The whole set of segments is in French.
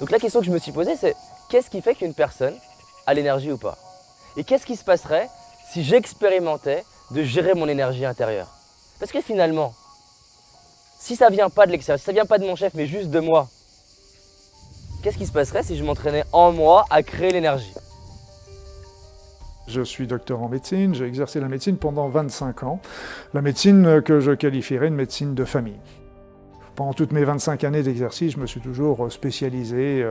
Donc la question que je me suis posée, c'est qu'est-ce qui fait qu'une personne a l'énergie ou pas? Et qu'est-ce qui se passerait si j'expérimentais de gérer mon énergie intérieure? Parce que finalement, si ça vient pas de l'extérieur, si ça vient pas de mon chef, mais juste de moi, qu'est-ce qui se passerait si je m'entraînais en moi à créer l'énergie? Je suis docteur en médecine, j'ai exercé la médecine pendant 25 ans, la médecine que je qualifierais de médecine de famille. Pendant toutes mes 25 années d'exercice, je me suis toujours spécialisé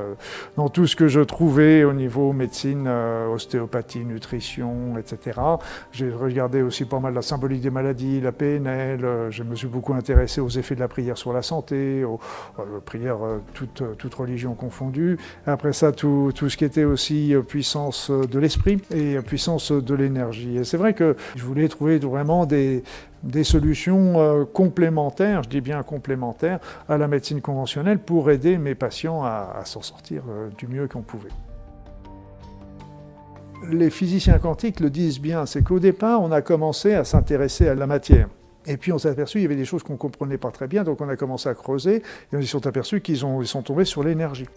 dans tout ce que je trouvais au niveau médecine, ostéopathie, nutrition, etc. J'ai regardé aussi pas mal la symbolique des maladies, la PNL, je me suis beaucoup intéressé aux effets de la prière sur la santé, aux prières toute religion confondue. Après ça, tout ce qui était aussi puissance de l'esprit et puissance de l'énergie. Et c'est vrai que je voulais trouver vraiment des solutions complémentaires, je dis bien complémentaires, à la médecine conventionnelle pour aider mes patients à s'en sortir du mieux qu'on pouvait. Les physiciens quantiques le disent bien, c'est qu'au départ, on a commencé à s'intéresser à la matière. Et puis on s'est aperçu qu'il y avait des choses qu'on ne comprenait pas très bien, donc on a commencé à creuser, et on s'est aperçu qu'ils sont tombés sur l'énergie.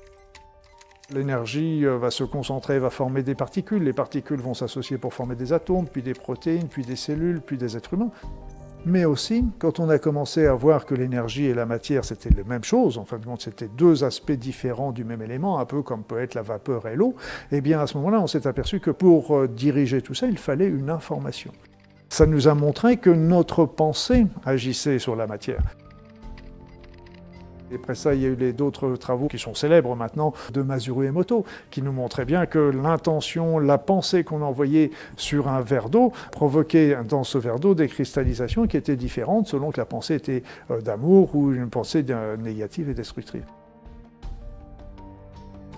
L'énergie va se concentrer, va former des particules, les particules vont s'associer pour former des atomes, puis des protéines, puis des cellules, puis des êtres humains. Mais aussi, quand on a commencé à voir que l'énergie et la matière, c'était la même chose, en fin de compte, c'était deux aspects différents du même élément, un peu comme peut être la vapeur et l'eau, eh bien à ce moment-là, on s'est aperçu que pour diriger tout ça, il fallait une information. Ça nous a montré que notre pensée agissait sur la matière. Et après ça, il y a eu d'autres travaux qui sont célèbres maintenant de Masaru Emoto, qui nous montraient bien que l'intention, la pensée qu'on envoyait sur un verre d'eau provoquait dans ce verre d'eau des cristallisations qui étaient différentes selon que la pensée était d'amour ou une pensée négative et destructrice.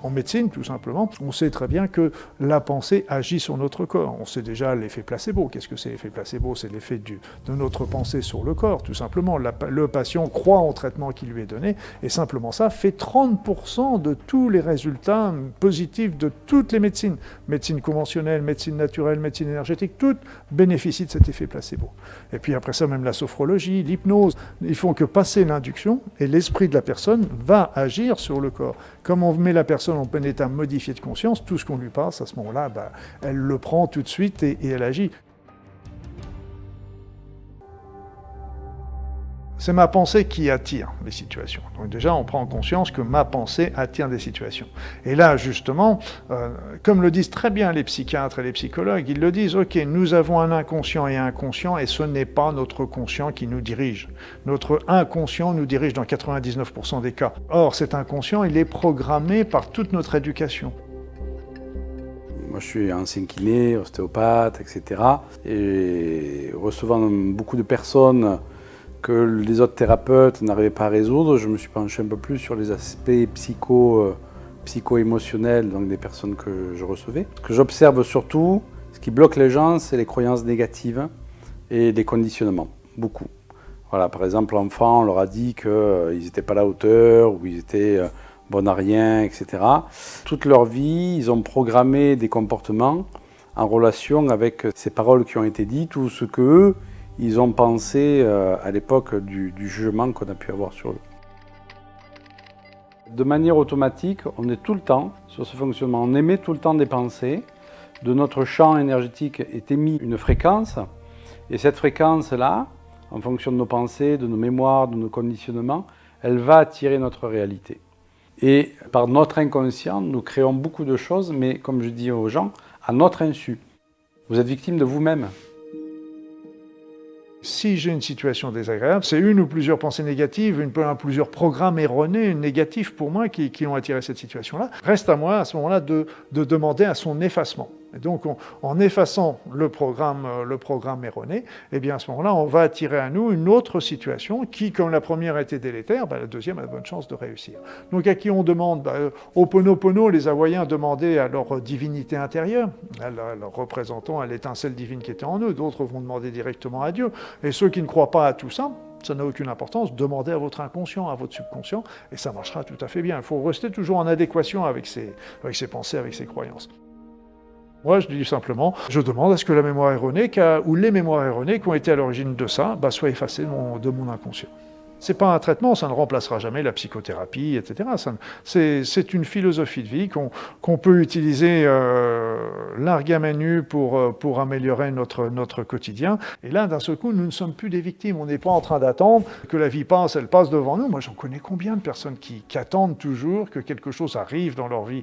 En médecine, tout simplement, on sait très bien que la pensée agit sur notre corps. On sait déjà l'effet placebo. Qu'est-ce que c'est l'effet placebo? C'est l'effet de notre pensée sur le corps, tout simplement. Le patient croit au traitement qui lui est donné, et simplement ça fait 30% de tous les résultats positifs de toutes les médecines. Médecine conventionnelle, médecine naturelle, médecine énergétique, toutes bénéficient de cet effet placebo. Et puis après ça, même la sophrologie, l'hypnose, ils font que passer l'induction, et l'esprit de la personne va agir sur le corps. Comme on met la personne en plein état modifié de conscience, tout ce qu'on lui passe, à ce moment-là, elle le prend tout de suite et elle agit. C'est ma pensée qui attire les situations. Donc déjà, on prend conscience que ma pensée attire des situations. Et là, justement, comme le disent très bien les psychiatres et les psychologues, ils le disent, ok, nous avons un inconscient et ce n'est pas notre conscient qui nous dirige. Notre inconscient nous dirige dans 99% des cas. Or, cet inconscient, il est programmé par toute notre éducation. Moi, je suis ancien kiné, ostéopathe, etc. Et recevant beaucoup de personnes que les autres thérapeutes n'arrivaient pas à résoudre, je me suis penché un peu plus sur les aspects psycho-émotionnels donc des personnes que je recevais. Ce que j'observe surtout, ce qui bloque les gens, c'est les croyances négatives et les conditionnements, beaucoup. Voilà, par exemple, l'enfant, on leur a dit qu'ils n'étaient pas à la hauteur, ou ils étaient bons à rien, etc. Toute leur vie, ils ont programmé des comportements en relation avec ces paroles qui ont été dites ou ce qu'eux, ils ont pensé à l'époque du jugement qu'on a pu avoir sur eux. De manière automatique, on est tout le temps sur ce fonctionnement. On émet tout le temps des pensées. De notre champ énergétique est émise une fréquence. Et cette fréquence-là, en fonction de nos pensées, de nos mémoires, de nos conditionnements, elle va attirer notre réalité. Et par notre inconscient, nous créons beaucoup de choses, mais comme je dis aux gens, à notre insu. Vous êtes victime de vous-même. Si j'ai une situation désagréable, c'est une ou plusieurs pensées négatives, plusieurs programmes erronés, négatifs pour moi, qui ont attiré cette situation-là. Reste à moi, à ce moment-là, de demander à son effacement. Et donc, en effaçant le programme erroné, eh bien, à ce moment-là, on va attirer à nous une autre situation qui, comme la première a été délétère, la deuxième a de bonnes chances de réussir. Donc, à qui on demande Ho'oponopono, les Hawaïens demandaient à leur divinité intérieure, à leur représentant, à l'étincelle divine qui était en eux. D'autres vont demander directement à Dieu. Et ceux qui ne croient pas à tout ça, ça n'a aucune importance, demandez à votre inconscient, à votre subconscient, et ça marchera tout à fait bien. Il faut rester toujours en adéquation avec ses pensées, avec ses croyances. Moi, je dis simplement, je demande à ce que la mémoire erronée, ou les mémoires erronées qui ont été à l'origine de ça, soient effacées de mon inconscient. C'est pas un traitement, ça ne remplacera jamais la psychothérapie, etc. C'est une philosophie de vie qu'on peut utiliser largue à main nue pour améliorer notre quotidien. Et là, d'un seul coup, nous ne sommes plus des victimes. On n'est pas en train d'attendre que la vie passe, elle passe devant nous. Moi, j'en connais combien de personnes qui attendent toujours que quelque chose arrive dans leur vie.